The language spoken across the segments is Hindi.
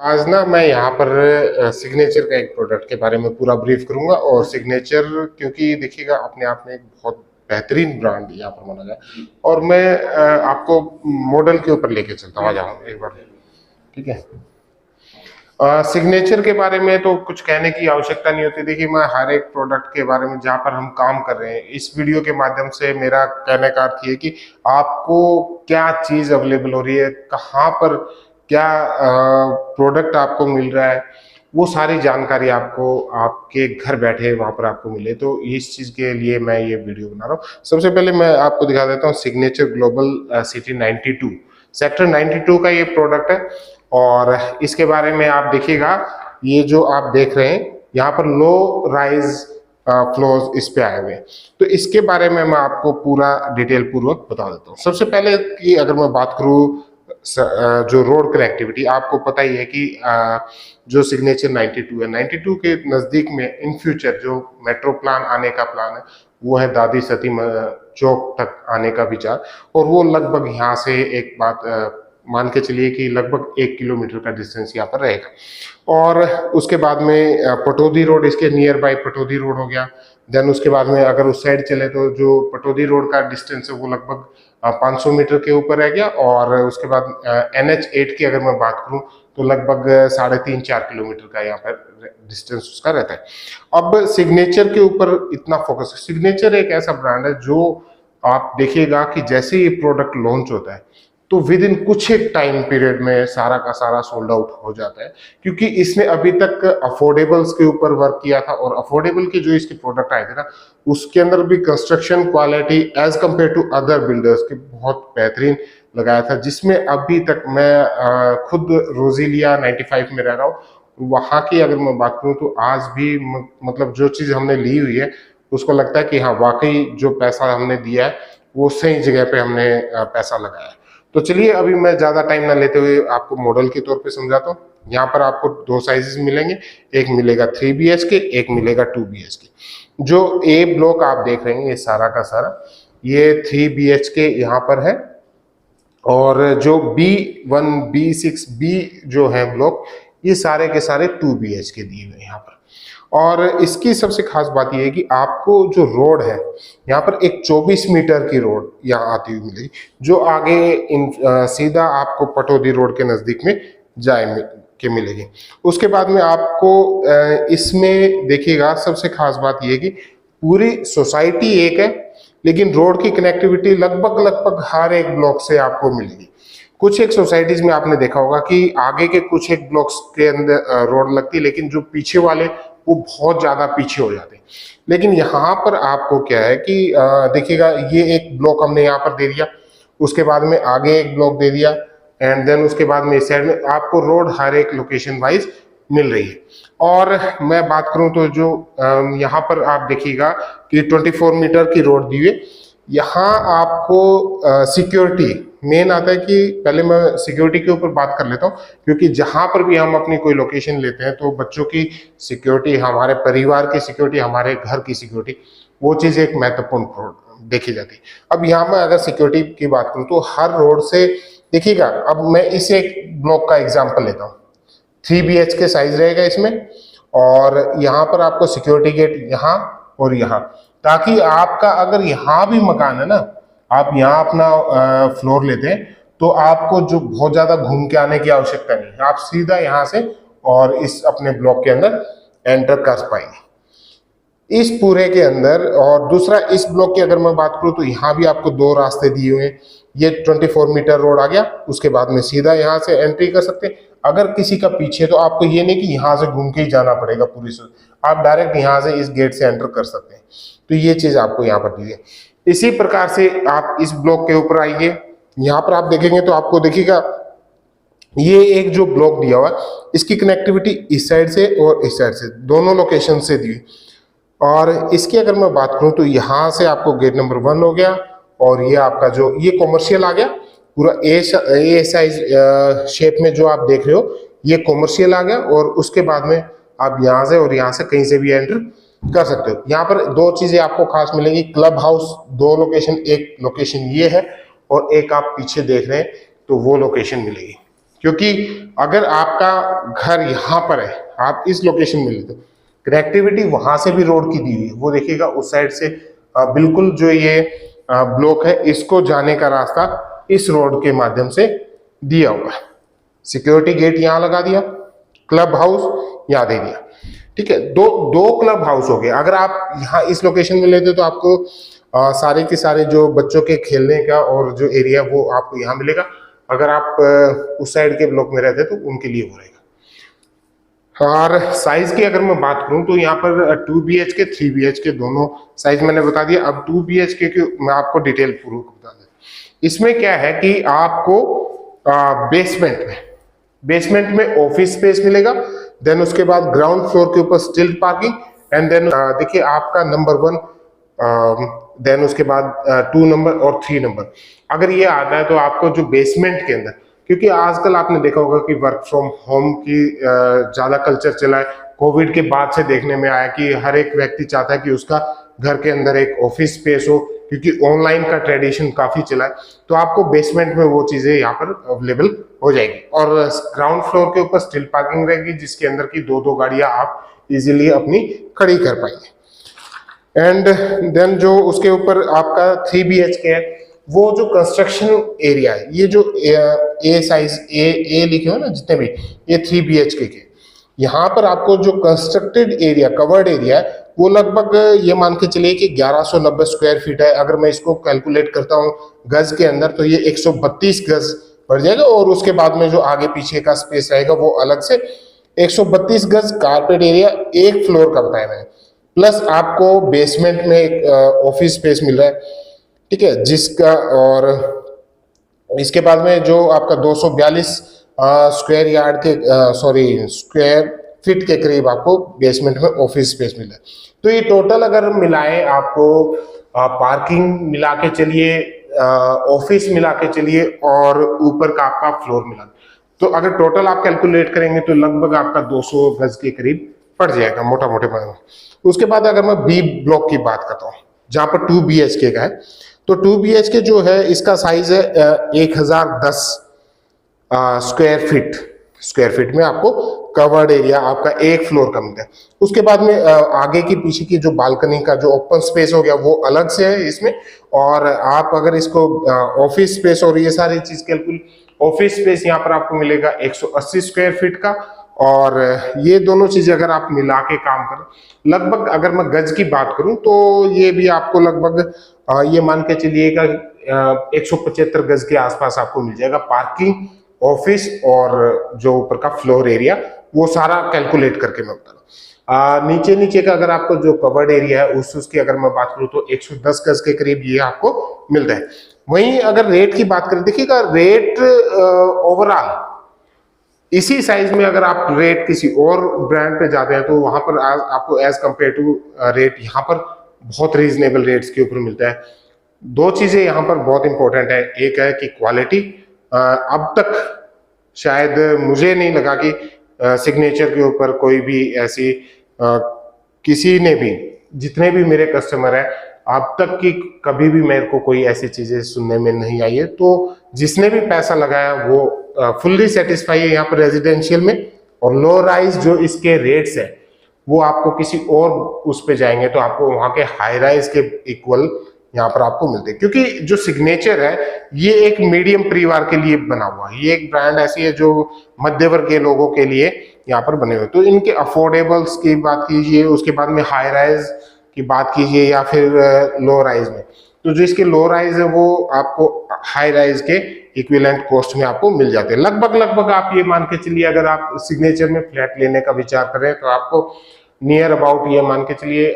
आज ना मैं यहाँ पर सिग्नेचर का एक प्रोडक्ट के बारे में पूरा ब्रीफ करूंगा। और सिग्नेचर क्योंकि देखिएगा अपने आप में एक बहुत बेहतरीन ब्रांड यहाँ पर माना जाए। और मैं आपको मॉडल के ऊपर लेके चलता हूँ, आ जाओ एक बार। ठीक है, सिग्नेचर के बारे में तो कुछ कहने की आवश्यकता नहीं होती। देखिए, मैं हर एक प्रोडक्ट के बारे में जहाँ पर हम काम कर रहे हैं, इस वीडियो के माध्यम से मेरा कहने का अर्थ ये कि आपको क्या चीज़ अवेलेबल हो रही है, कहाँ पर क्या प्रोडक्ट आपको मिल रहा है, वो सारी जानकारी आपको आपके घर बैठे वहाँ पर आपको मिले। तो इस चीज़ के लिए मैं ये वीडियो बना रहा हूँ। सबसे पहले मैं आपको दिखा देता हूँ सिग्नेचर ग्लोबल सिटी 92 सेक्टर 92 का ये प्रोडक्ट है। और इसके बारे में आप देखिएगा, ये जो आप देख रहे हैं यहाँ पर लो राइज फ्लोर्स इस पे आए हुए हैं। तो इसके बारे में मैं आपको पूरा डिटेल पूर्वक बता देता हूँ। सबसे पहले कि अगर मैं बात करूँ जो रोड कनेक्टिविटी, आपको पता ही है कि जो सिग्नेचर 92 है, 92 के नज़दीक में इन फ्यूचर जो मेट्रो प्लान आने का प्लान है वो है दादी सती चौक तक आने का विचार। और वो लगभग यहाँ से एक बात मान के चलिए कि लगभग 1 किलोमीटर का डिस्टेंस यहाँ पर रहेगा। और उसके बाद में पटौदी रोड, इसके नियर बाय पटौदी रोड हो गया। देन उसके बाद में अगर उस साइड चले तो जो पटौदी रोड का डिस्टेंस है वो लगभग 500 मीटर के ऊपर रह गया। और उसके बाद NH8 की अगर मैं बात करूं तो लगभग 3.5-4 किलोमीटर का यहाँ पर डिस्टेंस उसका रहता है। अब सिग्नेचर के ऊपर इतना फोकस है। सिग्नेचर एक ऐसा ब्रांड है जो आप देखिएगा कि जैसे ये प्रोडक्ट लॉन्च होता है तो विद इन कुछ एक टाइम पीरियड में सारा का सारा सोल्ड आउट हो जाता है, क्योंकि इसने अभी तक अफोर्डेबल्स के ऊपर वर्क किया था। और अफोर्डेबल के जो इसके प्रोडक्ट आए थे ना, उसके अंदर भी construction quality as compared to other builders के बहुत बेहतरीन लगाया था। जिसमें अभी तक मैं खुद रोजिलिया 95 में रह रहा हूँ, वहाँ की अगर मैं बात करूँ तो आज भी मतलब जो चीज़ हमने ली हुई है उसको लगता है कि हाँ वाकई जो पैसा हमने दिया है वो सही जगह पे हमने पैसा लगाया है। तो चलिए अभी मैं ज़्यादा टाइम ना लेते हुए आपको मॉडल के तौर पे समझाता हूँ। यहाँ पर आपको 2 साइजेस मिलेंगे, एक मिलेगा 3 BHK, एक मिलेगा 2 BHK। जो ए ब्लॉक आप देख रहे हैं ये सारा का सारा ये 3 BHK यहाँ पर है। और जो B1 B6 B जो है ब्लॉक, ये सारे के सारे 2 BHK दिए हुए यहाँ पर। और इसकी सबसे खास बात यह है कि आपको जो रोड है यहाँ पर एक 24 मीटर की रोड यहाँ आती हुई मिलेगी, जो आगे सीधा आपको पटौदी रोड के नज़दीक में के मिलेगी। उसके बाद में आपको इसमें देखिएगा सबसे खास बात यह है कि पूरी सोसाइटी एक है, लेकिन रोड की कनेक्टिविटी लगभग हर एक ब्लॉक से आपको मिलेगी। कुछ एक सोसाइटीज में आपने देखा होगा कि आगे के कुछ एक ब्लॉक्स के अंदर रोड लगती है, लेकिन जो पीछे वाले वो बहुत ज्यादा पीछे हो जाते हैं। लेकिन यहाँ पर आपको क्या है कि देखिएगा, ये एक ब्लॉक हमने यहाँ पर दे दिया, उसके बाद में आगे एक ब्लॉक दे दिया, एंड देन उसके बाद में इस साइड में आपको रोड हर एक लोकेशन वाइज मिल रही है। और मैं बात करूं तो जो यहाँ पर आप देखिएगा कि 24 मीटर की रोड दी हुई। यहाँ आपको सिक्योरिटी मेन आता है कि पहले मैं सिक्योरिटी के ऊपर बात कर लेता हूँ, क्योंकि जहाँ पर भी हम अपनी कोई लोकेशन लेते हैं तो बच्चों की सिक्योरिटी, हमारे परिवार की सिक्योरिटी, हमारे घर की सिक्योरिटी, वो चीज़ एक महत्वपूर्ण देखी जाती है। अब यहाँ मैं अगर सिक्योरिटी की बात करूँ तो हर रोड से देखिएगा, अब मैं इस एक ब्लॉक का एग्जाम्पल लेता हूँ। 3 BHK साइज रहेगा इसमें, और यहाँ पर आपको सिक्योरिटी गेट यहाँ और यहाँ, ताकि आपका अगर यहाँ भी मकान है ना, आप यहाँ अपना फ्लोर लेते हैं तो आपको जो बहुत ज्यादा घूम के आने की आवश्यकता नहीं है, आप सीधा यहाँ से और इस अपने ब्लॉक के अंदर एंटर कर पाएंगे इस पूरे के अंदर। और दूसरा, इस ब्लॉक की अगर मैं बात करूँ तो यहाँ भी आपको 2 रास्ते दिए हुए हैं। ये 24 मीटर रोड आ गया, उसके बाद में सीधा यहाँ से एंट्री कर सकते हैं। अगर किसी का पीछे तो आपको ये नहीं कि यहाँ से घूम के ही जाना पड़ेगा पूरी से, आप डायरेक्ट यहाँ से इस गेट से एंटर कर सकते हैं। तो ये चीज आपको यहाँ पर दी है। इसी प्रकार से आप इस ब्लॉक के ऊपर आइए, यहाँ पर आप देखेंगे तो आपको देखिएगा ये एक जो ब्लॉक दिया हुआ है, इसकी कनेक्टिविटी इस साइड से और इस साइड से दोनों लोकेशन से दी। और इसकी अगर मैं बात करूं तो यहाँ से आपको गेट नंबर 1 हो गया, और ये आपका जो ये कॉमर्शियल आ गया, पूरा ए साइज शेप में जो आप देख रहे हो ये कॉमर्शियल आ गया। और उसके बाद में आप यहाँ से और यहाँ से कहीं से भी एंटर कर सकते हो। यहाँ पर 2 चीजें आपको खास मिलेंगी, क्लब हाउस 2 लोकेशन, एक लोकेशन ये है और एक आप पीछे देख रहे हैं तो वो लोकेशन मिलेगी। क्योंकि अगर आपका घर यहाँ पर है, आप इस लोकेशन में लेते हो, कनेक्टिविटी वहां से भी रोड की दी हुई है, वो देखिएगा उस साइड से बिल्कुल जो ये ब्लॉक है इसको जाने का रास्ता इस रोड के माध्यम से दिया हुआ है। सिक्योरिटी गेट यहाँ लगा दिया, क्लब हाउस यहाँ दे दिया, ठीक है। दो क्लब हाउस हो गए। अगर आप यहाँ इस लोकेशन में लेते तो आपको सारे के सारे जो बच्चों के खेलने का और जो एरिया वो आपको यहाँ मिलेगा। अगर आप उस साइड के ब्लॉक में रहते तो उनके लिए वो रहेगा। और साइज की अगर मैं बात करूं तो यहाँ पर 2 BHK 3 BHK दोनों साइज मैंने बता दिया। अब 2 BHK की मैं आपको डिटेल पूर्वक बता दें। इसमें क्या है कि आपको बेसमेंट में ऑफिस स्पेस मिलेगा, देन उसके बाद ग्राउंड फ्लोर के ऊपर स्टिल्ट पार्किंग, एंड देन देखिए आपका नंबर 1, देन उसके बाद 2 नंबर और 3 नंबर। अगर ये आता है तो आपको जो बेसमेंट के अंदर, क्योंकि आजकल आपने देखा होगा कि वर्क फ्रॉम होम की ज्यादा कल्चर चला है, कोविड के बाद से देखने में आया कि हर एक व्यक्ति चाहता है कि उसका घर के अंदर एक ऑफिस स्पेस हो, क्योंकि ऑनलाइन का ट्रेडिशन काफी चला है। तो आपको बेसमेंट में वो चीजें यहाँ पर अवेलेबल हो जाएगी। और ग्राउंड फ्लोर के ऊपर स्टिल पार्किंग रहेगी, जिसके अंदर की दो गाड़ियां आप इजीली अपनी खड़ी कर पाएंगे। एंड देन जो उसके ऊपर आपका 3 BHK है, वो जो कंस्ट्रक्शन एरिया है, ये जो ए साइज ए लिखे हो ना जितने भी, ये 3 BHK के, यहाँ पर आपको जो कंस्ट्रक्टेड एरिया, कवर्ड एरिया है, वो लगभग ये मान के चलिए कि 1190 स्क्वायर फीट है। अगर मैं इसको कैलकुलेट करता हूँ गज के अंदर तो ये 132 गज पड़ जाएगा। और उसके बाद में जो आगे पीछे का स्पेस रहेगा वो अलग से 132 गज कारपेट एरिया एक फ्लोर का बताया मैंने। प्लस आपको बेसमेंट में एक ऑफिस स्पेस मिल रहा है, ठीक है, जिसका, और इसके बाद में जो आपका 242 स्क्वायर यार्ड के स्क्वायर फीट के करीब आपको बेसमेंट में ऑफिस स्पेस मिला है। तो ये टोटल अगर मिलाए आपको पार्किंग मिला के चलिए, ऑफिस मिला के चलिए, और ऊपर का आपका फ्लोर मिला, तो अगर टोटल आप कैलकुलेट करेंगे तो लगभग आपका 200 गज के करीब पड़ जाएगा मोटा मोटे में। उसके बाद अगर मैं बी ब्लॉक की बात करता हूँ जहां पर 2 BHK का है, तो 2 BHK जो है इसका साइज है 1010 स्क्वायर फीट में आपको कवर्ड एरिया आपका एक फ्लोर का मिलता है। उसके बाद में आगे की पीछे की जो बालकनी का जो ओपन स्पेस हो गया वो अलग से है इसमें। और आप अगर इसको ऑफिस स्पेस और ये सारी चीज ऑफिस स्पेस यहाँ पर आपको मिलेगा 180 स्क्वायर फीट का। और ये दोनों चीजें अगर आप मिला के काम करें, लगभग अगर मैं गज की बात करूं तो ये भी आपको लगभग ये मान के चलिएगा 175 गज के आसपास आपको मिल जाएगा। पार्किंग, ऑफिस और जो ऊपर का फ्लोर एरिया वो सारा कैलकुलेट करके मैं बता रहा हूँ। नीचे का अगर आपको जो कवर्ड एरिया है उसकी अगर मैं बात करूँ तो 110 गज के करीब ये आपको मिलता है। वहीं अगर रेट की बात करें, देखिएगा रेट ओवरऑल इसी साइज में अगर आप रेट किसी और ब्रांड पे जाते हैं तो वहां पर आपको एज कंपेयर टू रेट यहाँ पर बहुत रीजनेबल रेट्स के ऊपर मिलता है। दो चीजें यहाँ पर बहुत इंपॉर्टेंट है, एक है कि क्वालिटी। अब तक शायद मुझे नहीं लगा कि सिग्नेचर के ऊपर कोई भी ऐसी किसी ने भी, जितने भी मेरे कस्टमर हैं अब तक की कभी भी मेरे को कोई ऐसी चीजें सुनने में नहीं आई है। तो जिसने भी पैसा लगाया वो फुल्ली सेटिस्फाई है यहाँ पर रेजिडेंशियल में। और लो राइज जो इसके रेट्स है वो आपको किसी और उस पे जाएंगे तो आपको वहां के हाई राइज के इक्वल यहाँ पर आपको मिलते हैं। क्योंकि जो सिग्नेचर है ये एक मीडियम परिवार के लिए बना हुआ है, ये एक ब्रांड ऐसी है जो मध्य वर्ग के लोगों के लिए यहाँ पर बने हुए। तो इनके अफोर्डेबल्स की बात कीजिए, उसके बाद में हाई राइज की बात कीजिए या फिर लो राइज में, तो जो इसके लो राइज है वो आपको हाई राइज के इक्विवेलेंट कॉस्ट में आपको मिल जाते हैं। लगभग आप ये मान के चलिए अगर आप सिग्नेचर में फ्लैट लेने का विचार करें तो आपको नियर अबाउट ये मान के चलिए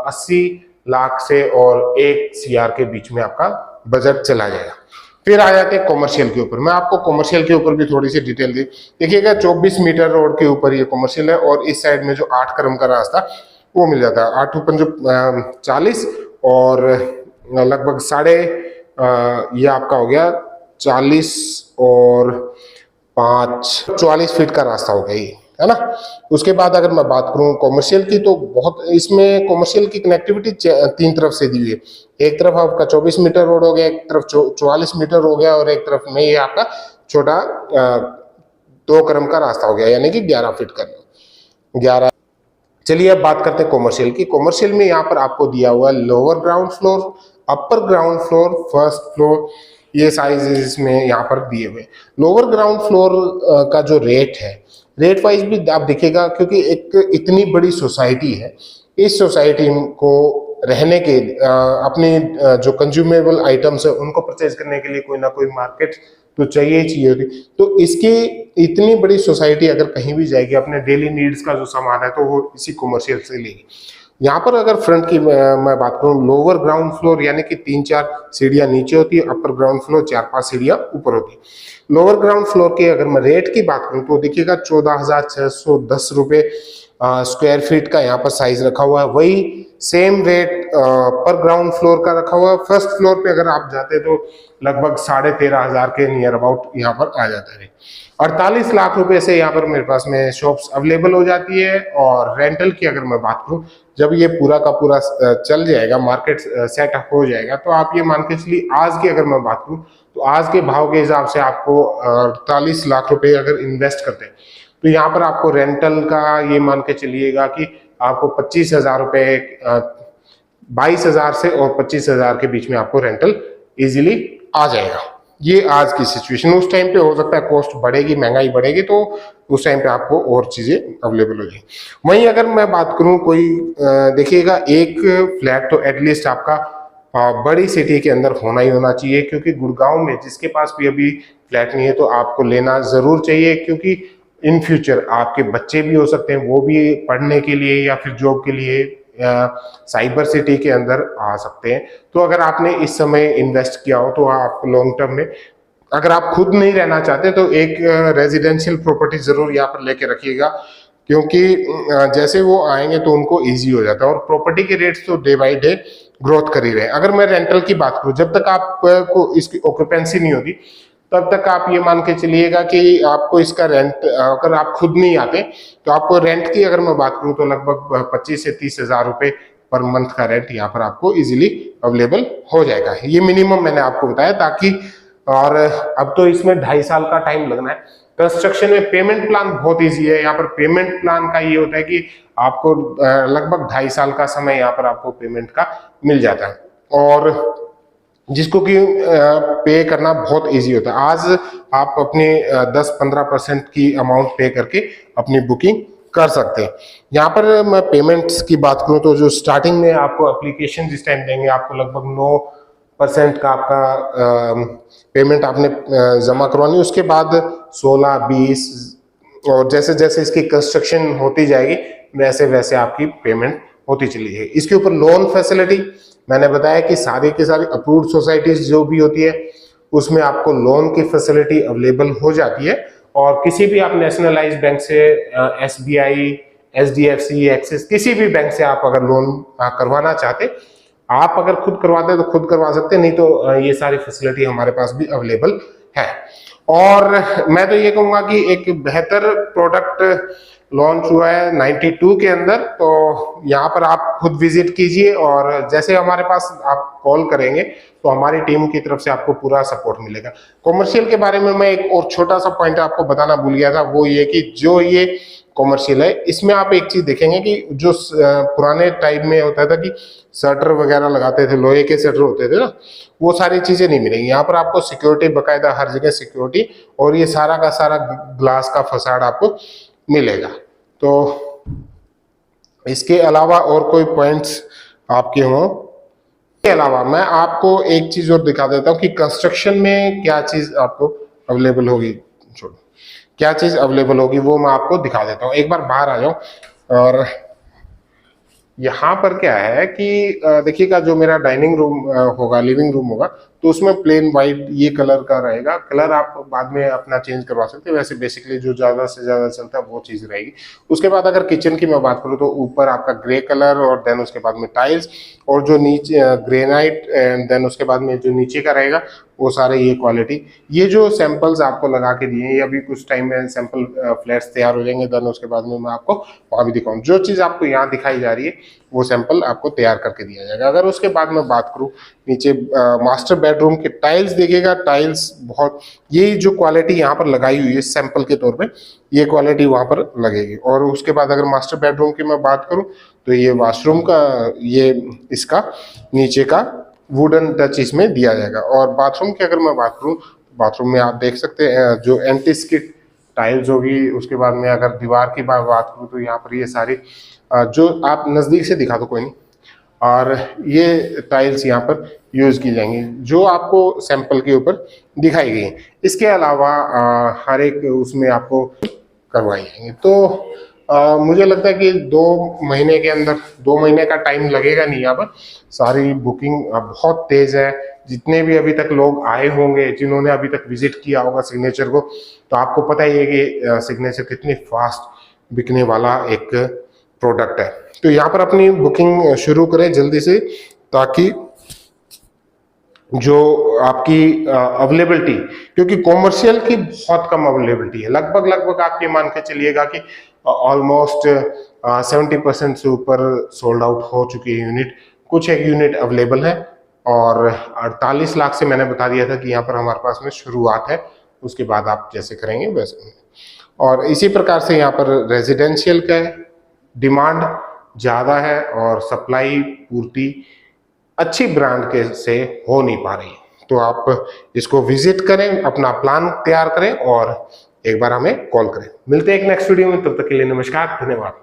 80 लाख से और 1 CR के बीच में आपका बजट चला जाएगा। फिर आ जाते हैं कॉमर्शियल के ऊपर। मैं आपको कॉमर्शियल के ऊपर भी थोड़ी सी डिटेल दी। देखिएगा 24 मीटर रोड के ऊपर ये कॉमर्शियल है और इस साइड में जो 8 कदम का रास्ता वो मिल जाता है। 8 ऊपर जो 40 और लगभग ये आपका हो गया 40 और 5 44 फीट का रास्ता हो गया ये, है ना। उसके बाद अगर मैं बात करूं कॉमर्शियल की तो बहुत इसमें कॉमर्शियल की कनेक्टिविटी 3 तरफ से दी हुई है। एक तरफ आपका 24 मीटर रोड हो गया, एक तरफ 44 मीटर हो गया और एक तरफ में ये आपका छोटा 2 क्रम का रास्ता हो गया, यानी कि 11 फीट का 11। चलिए अब बात करते हैं कॉमर्शियल की। कॉमर्शियल में यहाँ पर आपको दिया हुआ है lower ground floor, upper ground floor, first floor, ये साइज इसमें यहाँ पर दिए हुए। लोअर ग्राउंड फ्लोर का जो रेट है, रेट वाइज भी आप देखिएगा, क्योंकि एक इतनी बड़ी सोसाइटी है, इस सोसाइटी को रहने के अपने जो कंज्यूमेबल आइटम्स है उनको परचेज करने के लिए कोई ना कोई मार्केट तो चाहिए ही चाहिए होती। तो इसकी इतनी बड़ी सोसाइटी अगर कहीं भी जाएगी, अपने डेली नीड्स का जो सामान है तो वो इसी कॉमर्शियल से लेगी। यहाँ पर अगर फ्रंट की मैं बात करूँ, लोअर ग्राउंड फ्लोर यानी कि 3-4 सीढ़ियाँ नीचे होती है, अपर ग्राउंड फ्लोर 4-5 सीढ़ियाँ ऊपर होती है। लोअर ग्राउंड फ्लोर के अगर मैं रेट की बात करूँ तो देखिएगा 14,610 रुपये स्क्वायर फीट का यहाँ पर साइज रखा हुआ है। वही सेम रेट पर ग्राउंड फ्लोर का रखा हुआ है। फर्स्ट फ्लोर पे अगर आप जाते तो लगभग 13,500 के नियर अबाउट यहाँ पर आ जाता है। 48 लाख रुपए से यहाँ पर मेरे पास में शॉप्स अवेलेबल हो जाती है। और रेंटल की अगर मैं बात करूँ, जब ये पूरा का पूरा चल जाएगा, मार्केट सेटअप हो जाएगा, तो आप ये मान के चलिए आज की अगर मैं बात करूँ तो आज के भाव के हिसाब से आपको 48 लाख रुपए अगर इन्वेस्ट करते हैं तो यहाँ पर आपको रेंटल का ये मान के चलिएगा कि आपको 25,000 रुपये, 22,000 से और 25,000 के बीच में आपको रेंटल इजीली आ जाएगा। ये आज की सिचुएशन। उस टाइम पे हो सकता है कॉस्ट बढ़ेगी, महंगाई बढ़ेगी, तो उस टाइम पे आपको और चीजें अवेलेबल हो जाएगी। वहीं अगर मैं बात करूं कोई देखिएगा, एक फ्लैट तो एटलीस्ट आपका बड़ी सिटी के अंदर होना ही होना चाहिए, क्योंकि गुड़गांव में जिसके पास भी अभी फ्लैट नहीं है तो आपको लेना जरूर चाहिए, क्योंकि इन फ्यूचर आपके बच्चे भी हो सकते हैं, वो भी पढ़ने के लिए या फिर जॉब के लिए साइबर सिटी के अंदर आ सकते हैं। तो अगर आपने इस समय इन्वेस्ट किया हो तो आप लॉन्ग टर्म में, अगर आप खुद नहीं रहना चाहते तो एक रेजिडेंशियल प्रॉपर्टी जरूर यहाँ पर लेके रखिएगा, क्योंकि जैसे वो आएंगे तो उनको इजी हो जाता है। और प्रॉपर्टी के रेट्स तो डे बाई डे ग्रोथ कर ही रहे हैं। अगर मैं रेंटल की बात करूँ, जब तक आपको इसकी ऑक्यूपेंसी नहीं होती तब तक आप ये मान के चलिएगा कि आपको इसका रेंट, अगर आप खुद नहीं आते तो आपको रेंट की अगर मैं बात करूं तो लगभग 25 से 30,000 रुपए पर मंथ का रेंट यहाँ पर आपको इजीली अवेलेबल हो जाएगा। ये मिनिमम मैंने आपको बताया, ताकि, और अब तो इसमें 2.5 साल का टाइम लगना है। कंस्ट्रक्शन में पेमेंट प्लान बहुत ईजी है। यहाँ पर पेमेंट प्लान का ये होता है कि आपको लगभग 2.5 साल का समय यहाँ पर आपको पेमेंट का मिल जाता है, और जिसको कि पे करना बहुत इजी होता है। आज आप अपने 10-15% की अमाउंट पे करके अपनी बुकिंग कर सकते हैं। यहाँ पर मैं पेमेंट्स की बात करूँ तो जो स्टार्टिंग में आपको एप्लीकेशन जिस टाइम देंगे, आपको लगभग 9% का आपका पेमेंट आपने जमा करवानी, उसके बाद 16-20, और जैसे जैसे इसकी कंस्ट्रक्शन होती जाएगी वैसे वैसे आपकी पेमेंट होती चली जाएगी। इसके ऊपर लोन फैसिलिटी मैंने बताया कि सारी की सारी अप्रूव्ड सोसाइटीज जो भी होती है उसमें आपको लोन की फैसिलिटी अवेलेबल हो जाती है। और किसी भी आप नेशनलाइज्ड बैंक से, SBI, HDFC, एक्सिस, किसी भी बैंक से आप अगर लोन करवाना चाहते, आप अगर खुद करवाते तो खुद करवा सकते, नहीं तो ये सारी फैसिलिटी हमारे पास भी अवेलेबल है। और मैं तो ये कहूँगा कि एक बेहतर प्रोडक्ट लॉन्च हुआ है 92 के अंदर, तो यहाँ पर आप खुद विजिट कीजिए, और जैसे हमारे पास आप कॉल करेंगे तो हमारी टीम की तरफ से आपको पूरा सपोर्ट मिलेगा। कॉमर्शियल के बारे में मैं एक और छोटा सा पॉइंट आपको बताना भूल गया था, वो ये कि जो ये कॉमर्शियल है इसमें आप एक चीज देखेंगे कि जो पुराने टाइम में होता था कि शटर वगैरह लगाते थे, लोहे के शटर होते थे ना, वो सारी चीजें नहीं मिलेंगी। यहाँ पर आपको सिक्योरिटी, बाकायदा हर जगह सिक्योरिटी, और ये सारा का सारा ग्लास का फसाड आपको मिलेगा। तो इसके अलावा और कोई पॉइंट्स आपके हों? इसके अलावा मैं आपको एक चीज और दिखा देता हूँ कि कंस्ट्रक्शन में क्या चीज आपको अवेलेबल होगी, छोड़ो, क्या चीज अवेलेबल होगी वो मैं आपको दिखा देता हूँ। एक बार बाहर आ जाओ, और यहाँ पर क्या है कि देखिएगा, जो मेरा डाइनिंग रूम होगा, लिविंग रूम होगा, तो उसमें प्लेन वाइट ये कलर का रहेगा। कलर आप बाद में अपना चेंज करवा सकते हैं, वैसे बेसिकली जो ज्यादा से ज्यादा चलता है वो चीज रहेगी। उसके बाद अगर किचन की मैं बात करूँ तो ऊपर आपका ग्रे कलर, और देन उसके बाद में टाइल्स, और जो नीचे ग्रेनाइट, एंड देन उसके बाद में जो नीचे का रहेगा वो सारे ये क्वालिटी। ये जो सैंपल्स आपको लगा के दिए हैं, अभी कुछ टाइम में सैंपल फ्लैट्स तैयार हो जाएंगे, देन उसके बाद में मैं आपको वहां भी दिखाऊँ। जो चीज आपको यहाँ दिखाई जा रही है वो सैंपल आपको तैयार करके दिया जाएगा। अगर उसके बाद मैं बात करूँ नीचे मास्टर बेडरूम के टाइल्स देखिएगा, टाइल्स बहुत, ये जो क्वालिटी यहाँ पर लगाई हुई है सैंपल के तौर पे, ये क्वालिटी वहाँ पर लगेगी। और उसके बाद अगर मास्टर बेडरूम की मैं बात करूँ तो ये वॉशरूम का, ये इसका नीचे का वुडन टच इसमें दिया जाएगा। और बाथरूम की अगर मैं बात करूँ, बाथरूम में आप देख सकते हैं जो एंटी स्किड टाइल्स होगी। उसके बाद में अगर दीवार की बात करूँ तो यहाँ पर ये सारी जो आप नज़दीक से दिखा दो कोई नहीं, और ये टाइल्स यहाँ पर यूज़ की जाएंगी जो आपको सैंपल के ऊपर दिखाई गई हैं। इसके अलावा हर एक उसमें आपको करवाई जाएंगी। तो मुझे लगता है कि 2 महीने के अंदर, 2 महीने का टाइम लगेगा नहीं। यहाँ पर सारी बुकिंग बहुत तेज़ है। जितने भी अभी तक लोग आए होंगे, जिन्होंने अभी तक विजिट किया होगा सिग्नेचर को, तो आपको पता ही है कि सिग्नेचर कितनी फास्ट बिकने वाला एक प्रोडक्ट है। तो यहाँ पर अपनी बुकिंग शुरू करें जल्दी से, ताकि जो आपकी अवेलेबिलिटी, क्योंकि कॉमर्शियल की बहुत कम अवेलेबिलिटी है, लगभग आप ये मान के चलिएगा कि ऑलमोस्ट 70% से ऊपर सोल्ड आउट हो चुकी है यूनिट। कुछ एक यूनिट अवेलेबल है और 48 लाख से मैंने बता दिया था कि यहाँ पर हमारे पास में शुरुआत है, उसके बाद आप जैसे करेंगे वैसे। और इसी प्रकार से यहाँ पर रेजिडेंशियल का डिमांड ज़्यादा है और सप्लाई पूर्ति अच्छी ब्रांड के से हो नहीं पा रही। तो आप इसको विजिट करें, अपना प्लान तैयार करें और एक बार हमें कॉल करें। मिलते हैं एक नेक्स्ट वीडियो में, तब तक के लिए नमस्कार, धन्यवाद।